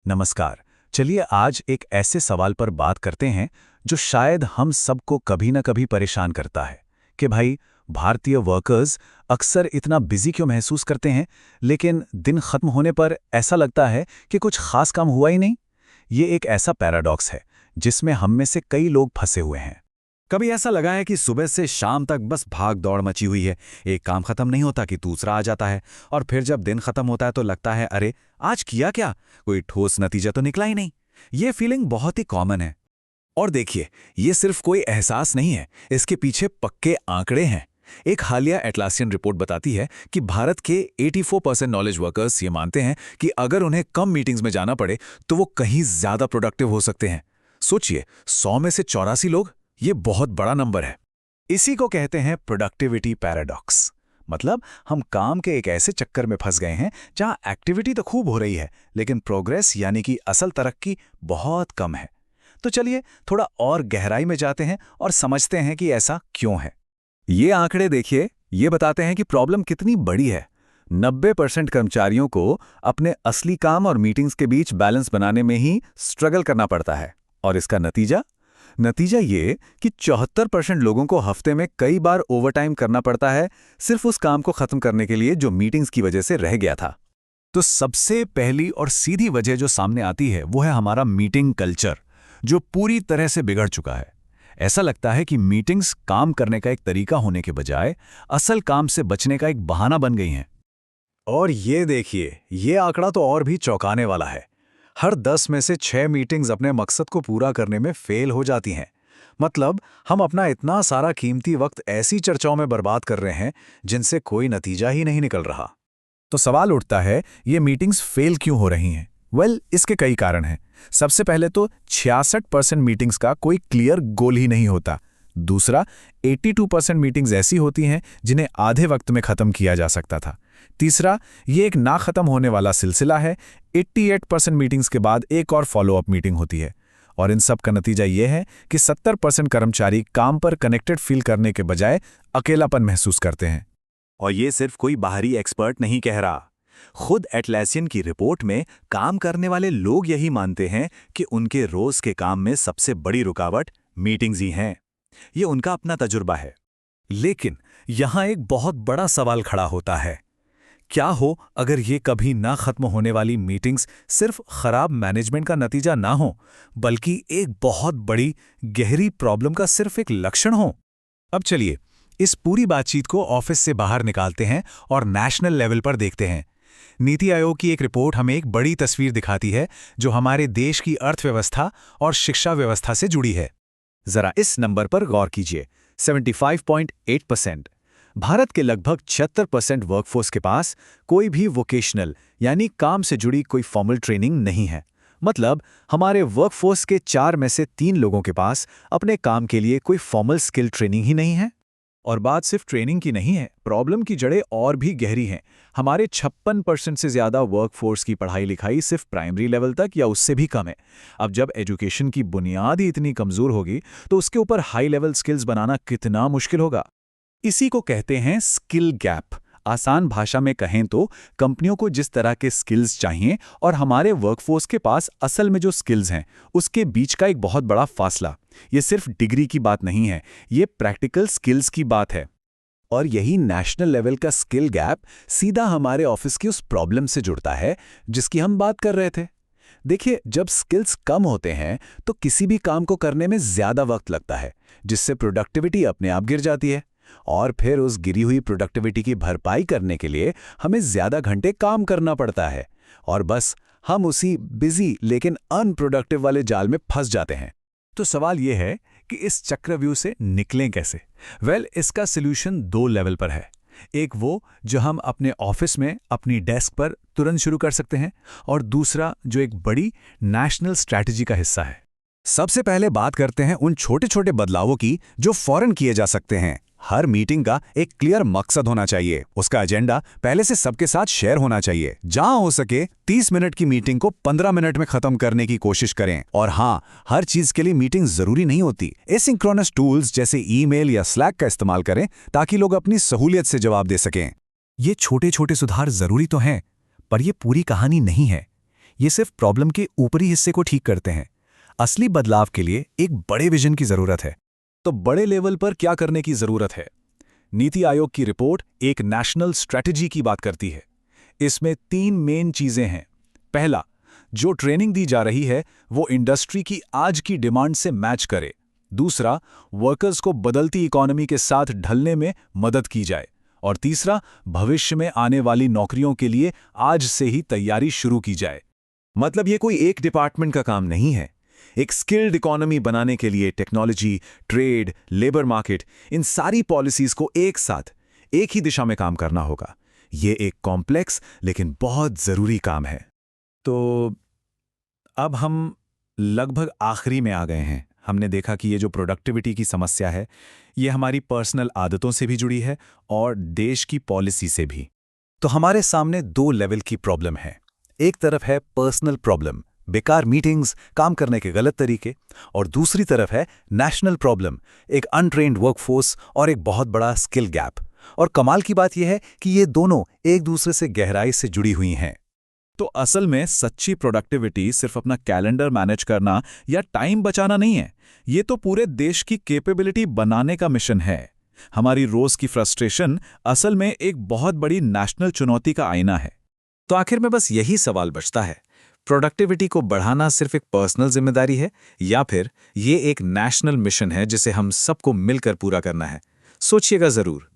नमस्कार। चलिए आज एक ऐसे सवाल पर बात करते हैं जो शायद हम सबको कभी ना कभी परेशान करता है कि भाई भारतीय वर्कर्स अक्सर इतना बिजी क्यों महसूस करते हैं, लेकिन दिन खत्म होने पर ऐसा लगता है कि कुछ खास काम हुआ ही नहीं। ये एक ऐसा पैराडॉक्स है जिसमें हम में से कई लोग फंसे हुए हैं। कभी ऐसा लगा है कि सुबह से शाम तक बस भाग दौड़ मची हुई है। एक काम खत्म नहीं होता कि दूसरा आ जाता है। और फिर जब दिन खत्म होता है तो लगता है अरे आज किया क्या, कोई ठोस नतीजा तो निकला ही नहीं। ये फीलिंग बहुत ही कॉमन है। और देखिए, ये सिर्फ कोई एहसास नहीं है, इसके पीछे पक्के आंकड़े हैं। एक हालिया एटलासियन रिपोर्ट बताती है कि भारत के 84% नॉलेज वर्कर्स ये मानते हैं कि अगर उन्हें कम मीटिंग्स में जाना पड़े तो वो कहीं ज्यादा प्रोडक्टिव हो सकते हैं। सोचिए, 100 में से 84 लोग, ये बहुत बड़ा नंबर है। इसी को कहते हैं प्रोडक्टिविटी पैराडॉक्स। मतलब हम काम के एक ऐसे चक्कर में फंस गए हैं जहां एक्टिविटी तो खूब हो रही है, लेकिन प्रोग्रेस यानी कि असल तरक्की बहुत कम है। तो चलिए थोड़ा और गहराई में जाते हैं और समझते हैं कि ऐसा क्यों है। ये आंकड़े देखिए, ये बताते हैं कि प्रॉब्लम कितनी बड़ी है। 90% कर्मचारियों को अपने असली काम और मीटिंग्स के बीच बैलेंस बनाने में ही स्ट्रगल करना पड़ता है। और इसका नतीजा ये कि 74% लोगों को हफ्ते में कई बार ओवरटाइम करना पड़ता है, सिर्फ उस काम को खत्म करने के लिए जो मीटिंग्स की वजह से रह गया था। तो सबसे पहली और सीधी वजह जो सामने आती है वो है हमारा मीटिंग कल्चर, जो पूरी तरह से बिगड़ चुका है। ऐसा लगता है कि मीटिंग्स काम करने का एक तरीका होने के बजाय असल काम से बचने का एक बहाना बन गई हैं। और ये देखिए, ये आंकड़ा तो और भी चौंकाने वाला है। हर 10 में से 6 मीटिंग्स अपने मकसद को पूरा करने में फेल हो जाती हैं। मतलब हम अपना इतना सारा कीमती वक्त ऐसी चर्चाओं में बर्बाद कर रहे हैं जिनसे कोई नतीजा ही नहीं निकल रहा। तो सवाल उठता है, ये मीटिंग्स फेल क्यों हो रही हैं? इसके कई कारण हैं। सबसे पहले तो 66% मीटिंग्स का कोई क्लियर गोल ही नहीं होता। दूसरा, 82% मीटिंग्स ऐसी होती हैं जिन्हें आधे वक्त में खत्म किया जा सकता था। तीसरा, ये एक ना खत्म होने वाला सिलसिला है। 88% मीटिंग्स के बाद एक और फॉलोअप मीटिंग होती है। और इन सब का नतीजा ये है कि 70% कर्मचारी काम पर कनेक्टेड फील करने के बजाय अकेलापन महसूस करते हैं। और ये सिर्फ कोई बाहरी एक्सपर्ट नहीं कह रहा। खुद एटलासियन की रिपोर्ट में काम करने वाले लोग यही मानते हैं कि उनके रोज के काम में सबसे बड़ी रुकावट मीटिंग्स ही हैं। ये उनका अपना तजुर्बा है। लेकिन यहां एक बहुत बड़ा सवाल खड़ा होता है। क्या हो अगर ये कभी ना खत्म होने वाली मीटिंग्स सिर्फ खराब मैनेजमेंट का नतीजा ना हो, बल्कि एक बहुत बड़ी गहरी प्रॉब्लम का सिर्फ एक लक्षण हो? अब चलिए इस पूरी बातचीत को ऑफिस से बाहर निकालते हैं और नेशनल लेवल पर देखते हैं। नीति आयोग की एक रिपोर्ट हमें एक बड़ी तस्वीर दिखाती है जो हमारे देश की अर्थव्यवस्था और शिक्षा व्यवस्था से जुड़ी है। जरा इस नंबर पर गौर कीजिए, 75.8%। भारत के लगभग 76% वर्कफोर्स के पास कोई भी वोकेशनल यानी काम से जुड़ी कोई फॉर्मल ट्रेनिंग नहीं है। मतलब हमारे वर्कफोर्स के 4 में से 3 लोगों के पास अपने काम के लिए कोई फॉर्मल स्किल ट्रेनिंग ही नहीं है। और बात सिर्फ ट्रेनिंग की नहीं है, प्रॉब्लम की जड़ें और भी गहरी हैं। हमारे 56% से ज़्यादा वर्कफोर्स की पढ़ाई लिखाई सिर्फ प्राइमरी लेवल तक या उससे भी कम है। अब जब एजुकेशन की बुनियाद ही इतनी कमज़ोर होगी तो उसके ऊपर हाई लेवल स्किल्स बनाना कितना मुश्किल होगा। इसी को कहते हैं स्किल गैप। आसान भाषा में कहें तो कंपनियों को जिस तरह के स्किल्स चाहिए और हमारे वर्कफोर्स के पास असल में जो स्किल्स हैं उसके बीच का एक बहुत बड़ा फासला। ये सिर्फ डिग्री की बात नहीं है, ये प्रैक्टिकल स्किल्स की बात है। और यही नेशनल लेवल का स्किल गैप सीधा हमारे ऑफिस की उस प्रॉब्लम से जुड़ता है जिसकी हम बात कर रहे थे। देखिए, जब स्किल्स कम होते हैं तो किसी भी काम को करने में ज्यादा वक्त लगता है, जिससे प्रोडक्टिविटी अपने आप गिर जाती है। और फिर उस गिरी हुई प्रोडक्टिविटी की भरपाई करने के लिए हमें ज्यादा घंटे काम करना पड़ता है। और बस हम उसी बिजी लेकिन अनप्रोडक्टिव वाले जाल में फंस जाते हैं। तो सवाल यह है कि इस चक्रव्यूह से निकलें कैसे? इसका सॉल्यूशन 2 लेवल पर है। एक वो जो हम अपने ऑफिस में अपनी डेस्क पर तुरंत शुरू कर सकते हैं, और दूसरा जो एक बड़ी नेशनल स्ट्रैटेजी का हिस्सा है। सबसे पहले बात करते हैं उन छोटे छोटे बदलावों की जो फौरन किए जा सकते हैं। हर मीटिंग का एक क्लियर मकसद होना चाहिए। उसका एजेंडा पहले से सबके साथ शेयर होना चाहिए। जहां हो सके 30 मिनट की मीटिंग को 15 मिनट में खत्म करने की कोशिश करें। और हाँ, हर चीज के लिए मीटिंग जरूरी नहीं होती। एसिंक्रोनस टूल्स जैसे ईमेल या स्लैक का इस्तेमाल करें ताकि लोग अपनी सहूलियत से जवाब दे सकें। ये छोटे छोटे सुधार जरूरी तो हैं, पर ये पूरी कहानी नहीं है। ये सिर्फ प्रॉब्लम के ऊपरी हिस्से को ठीक करते हैं। असली बदलाव के लिए एक बड़े विजन की जरूरत है। तो बड़े लेवल पर क्या करने की जरूरत है? नीति आयोग की रिपोर्ट एक नेशनल स्ट्रेटजी की बात करती है। इसमें 3 मेन चीजें हैं। पहला, जो ट्रेनिंग दी जा रही है वो इंडस्ट्री की आज की डिमांड से मैच करे। दूसरा, वर्कर्स को बदलती इकोनॉमी के साथ ढलने में मदद की जाए। और तीसरा, भविष्य में आने वाली नौकरियों के लिए आज से ही तैयारी शुरू की जाए। मतलब ये कोई एक डिपार्टमेंट का काम नहीं है। एक स्किल्ड इकोनॉमी बनाने के लिए टेक्नोलॉजी, ट्रेड, लेबर मार्केट, इन सारी पॉलिसीज को एक साथ एक ही दिशा में काम करना होगा। ये एक कॉम्प्लेक्स लेकिन बहुत जरूरी काम है। तो अब हम लगभग आखिरी में आ गए हैं। हमने देखा कि ये जो प्रोडक्टिविटी की समस्या है ये हमारी पर्सनल आदतों से भी जुड़ी है और देश की पॉलिसी से भी। तो हमारे सामने 2 लेवल की प्रॉब्लम है। एक तरफ है पर्सनल प्रॉब्लम, बेकार मीटिंग्स, काम करने के गलत तरीके, और दूसरी तरफ है नेशनल प्रॉब्लम, एक अनट्रेन्ड वर्कफोर्स और एक बहुत बड़ा स्किल गैप। और कमाल की बात यह है कि ये दोनों एक दूसरे से गहराई से जुड़ी हुई हैं। तो असल में सच्ची प्रोडक्टिविटी सिर्फ अपना कैलेंडर मैनेज करना या टाइम बचाना नहीं है। ये तो पूरे देश की कैपेबिलिटी बनाने का मिशन है। हमारी रोज की फ्रस्ट्रेशन असल में एक बहुत बड़ी नेशनल चुनौती का आईना है। तो आखिर में बस यही सवाल बचता है, प्रोडक्टिविटी को बढ़ाना सिर्फ एक पर्सनल जिम्मेदारी है या फिर ये एक नेशनल मिशन है जिसे हम सबको मिलकर पूरा करना है? सोचिएगा जरूर।